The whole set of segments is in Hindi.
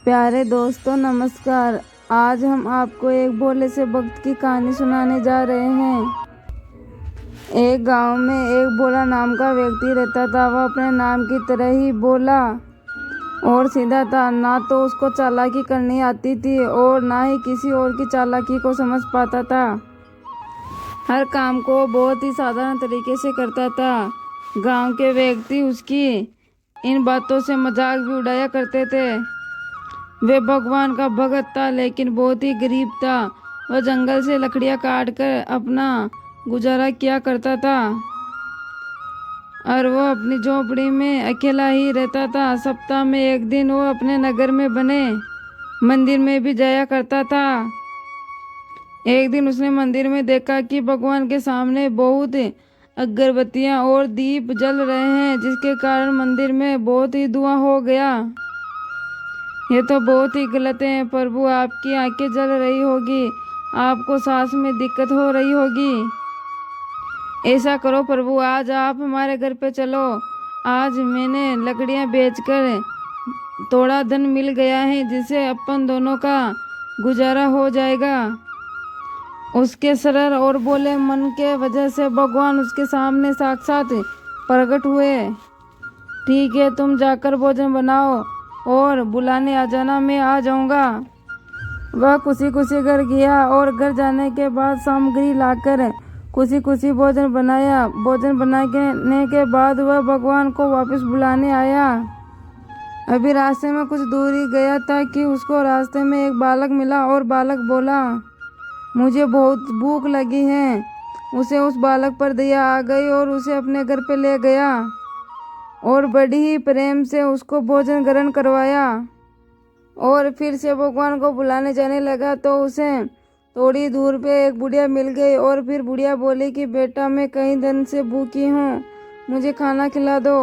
प्यारे दोस्तों नमस्कार। आज हम आपको एक भोले से भक्त की कहानी सुनाने जा रहे हैं। एक गांव में एक भोला नाम का व्यक्ति रहता था। वह अपने नाम की तरह ही भोला और सीधा था। ना तो उसको चालाकी करनी आती थी और ना ही किसी और की चालाकी को समझ पाता था। हर काम को बहुत ही साधारण तरीके से करता था। गांव के व्यक्ति उसकी इन बातों से मजाक भी उड़ाया करते थे। वे भगवान का भगत था लेकिन बहुत ही गरीब था। वह जंगल से लकड़ियां काट कर अपना गुजारा किया करता था और वह अपनी झोपड़ी में अकेला ही रहता था। सप्ताह में एक दिन वो अपने नगर में बने मंदिर में भी जाया करता था। एक दिन उसने मंदिर में देखा कि भगवान के सामने बहुत अगरबत्तियां और दीप जल रहे हैं, जिसके कारण मंदिर में बहुत ही धुआं हो गया। ये तो बहुत ही गलत है प्रभु, आपकी आंखें जल रही होगी, आपको सांस में दिक्कत हो रही होगी। ऐसा करो प्रभु, आज आप हमारे घर पे चलो। आज मैंने लकड़ियां बेचकर थोड़ा धन मिल गया है, जिससे अपन दोनों का गुजारा हो जाएगा। उसके सरल और भोले मन के वजह से भगवान उसके सामने साक्षात प्रकट हुए। ठीक है, तुम जाकर भोजन बनाओ और बुलाने आ जाना, मैं आ जाऊंगा। वह खुशी खुशी घर गया और घर जाने के बाद सामग्री लाकर खुशी खुशी भोजन बनाया। भोजन बनाने के बाद वह भगवान को वापस बुलाने आया। अभी रास्ते में कुछ दूर ही गया था कि उसको रास्ते में एक बालक मिला और बालक बोला, मुझे बहुत भूख लगी है। उसे उस बालक पर दया आ गई और उसे अपने घर पे ले गया और बड़ी ही प्रेम से उसको भोजन ग्रहण करवाया और फिर से भगवान को बुलाने जाने लगा। तो उसे थोड़ी दूर पे एक बुढ़िया मिल गई और फिर बुढ़िया बोली कि बेटा, मैं कई दिन से भूखी हूँ, मुझे खाना खिला दो।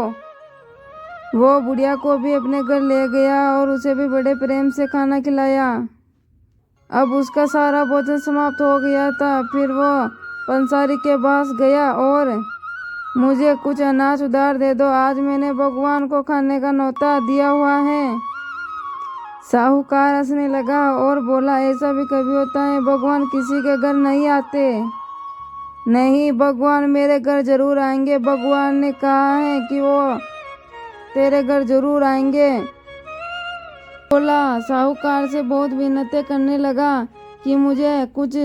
वो बुढ़िया को भी अपने घर ले गया और उसे भी बड़े प्रेम से खाना खिलाया। अब उसका सारा भोजन समाप्त हो गया था। फिर वो पंसारी के पास गया और मुझे कुछ अनाज उधार दे दो, आज मैंने भगवान को खाने का न्योता दिया हुआ है। साहूकार हंसने लगा और बोला, ऐसा भी कभी होता है, भगवान किसी के घर नहीं आते। नहीं, भगवान मेरे घर जरूर आएंगे। भगवान ने कहा है कि वो तेरे घर जरूर आएंगे। बोला साहूकार से बहुत विनती करने लगा कि मुझे कुछ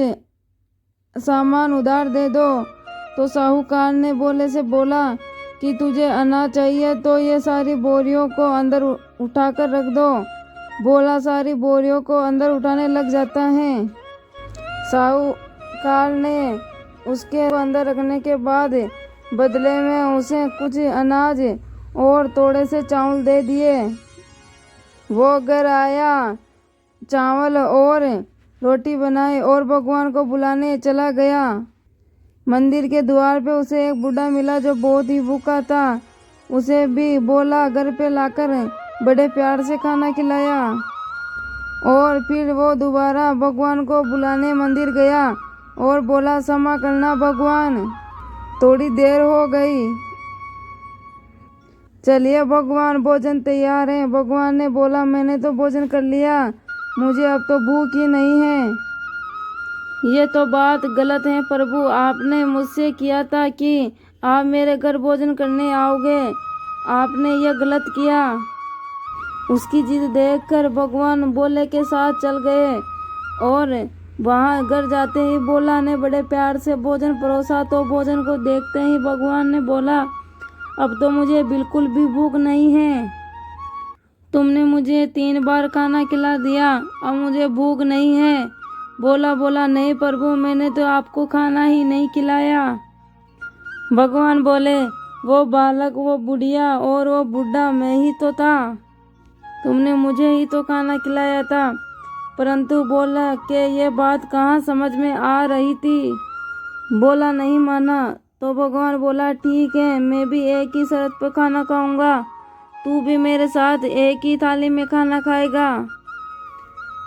सामान उधार दे दो। तो साहूकार ने भोले से बोला कि तुझे अनाज चाहिए तो ये सारी बोरियों को अंदर उठाकर रख दो। भोला सारी बोरियों को अंदर उठाने लग जाता है। साहूकार ने उसके अंदर रखने के बाद बदले में उसे कुछ अनाज और थोड़े से चावल दे दिए। वो घर आया, चावल और रोटी बनाई और भगवान को बुलाने चला गया। मंदिर के द्वार पे उसे एक बूढ़ा मिला जो बहुत ही भूखा था। उसे भी बोला घर पे लाकर बड़े प्यार से खाना खिलाया और फिर वो दोबारा भगवान को बुलाने मंदिर गया और बोला, क्षमा करना भगवान, थोड़ी देर हो गई। चलिए भगवान, भोजन तैयार है। भगवान ने बोला, मैंने तो भोजन कर लिया, मुझे अब तो भूख ही नहीं है। ये तो बात गलत है प्रभु, आपने मुझसे किया था कि आप मेरे घर भोजन करने आओगे, आपने यह गलत किया। उसकी जिद देखकर भगवान भोले के साथ चल गए और वहां घर जाते ही भोला ने बड़े प्यार से भोजन परोसा। तो भोजन को देखते ही भगवान ने बोला, अब तो मुझे बिल्कुल भी भूख नहीं है। तुमने मुझे 3 बार खाना खिला दिया, अब मुझे भूख नहीं है। भोला बोला, नहीं प्रभु, मैंने तो आपको खाना ही नहीं खिलाया। भगवान बोले, वो बालक, वो बुढ़िया और वो बूढ़ा मैं ही तो था, तुमने मुझे ही तो खाना खिलाया था। परंतु बोला कि ये बात कहाँ समझ में आ रही थी। बोला नहीं माना। तो भगवान बोला, ठीक है, मैं भी एक ही शर्त पर खाना खाऊंगा, तू भी मेरे साथ एक ही थाली में खाना खाएगा।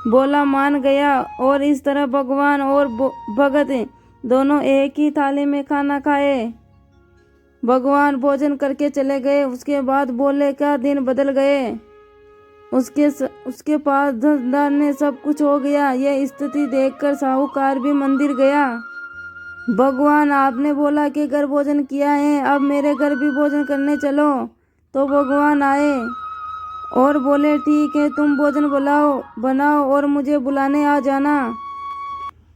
बोला मान गया और इस तरह भगवान और भगत दोनों एक ही थाली में खाना खाए। भगवान भोजन करके चले गए। उसके बाद भोले का दिन बदल गए। उसके पास धंधा ने सब कुछ हो गया। यह स्थिति देखकर साहूकार भी मंदिर गया। भगवान, आपने बोला कि घर भोजन किया है, अब मेरे घर भी भोजन करने चलो। तो भगवान आए और बोले, ठीक है, तुम भोजन बनाओ और मुझे बुलाने आ जाना।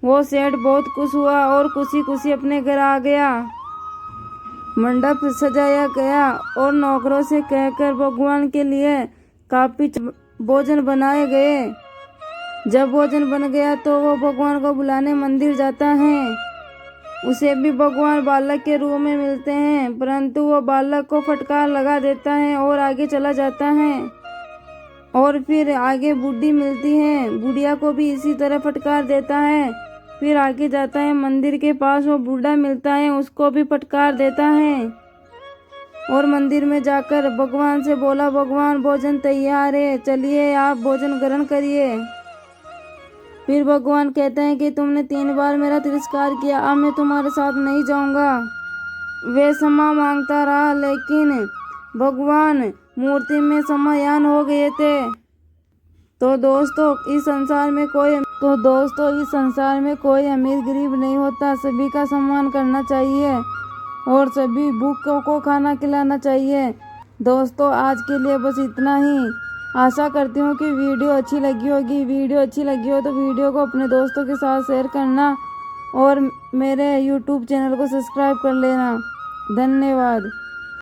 वो सेठ बहुत खुश हुआ और खुशी खुशी अपने घर आ गया। मंडप सजाया गया और नौकरों से कहकर भगवान के लिए काफी भोजन बनाए गए। जब भोजन बन गया तो वो भगवान को बुलाने मंदिर जाता है। उसे भी भगवान बालक के रूप में मिलते हैं, परंतु वो बालक को फटकार लगा देता है और आगे चला जाता है। और फिर आगे बूढ़ी मिलती है, बुढ़िया को भी इसी तरह फटकार देता है। फिर आगे जाता है, मंदिर के पास वो बूढ़ा मिलता है, उसको भी फटकार देता है। और मंदिर में जाकर भगवान से बोला, भगवान, भोजन तैयार है, चलिए आप भोजन ग्रहण करिए। फिर भगवान कहते हैं कि तुमने 3 बार मेरा तिरस्कार किया, अब मैं तुम्हारे साथ नहीं जाऊंगा। वे क्षमा मांगता रहा, लेकिन भगवान मूर्ति में समायान हो गए थे। तो दोस्तों, इस संसार में कोई अमीर गरीब नहीं होता। सभी का सम्मान करना चाहिए और सभी भूखों को खाना खिलाना चाहिए। दोस्तों, आज के लिए बस इतना ही। आशा करती हूँ कि वीडियो अच्छी लगी होगी। वीडियो अच्छी लगी हो तो वीडियो को अपने दोस्तों के साथ शेयर करना और मेरे YouTube चैनल को सब्सक्राइब कर लेना। धन्यवाद।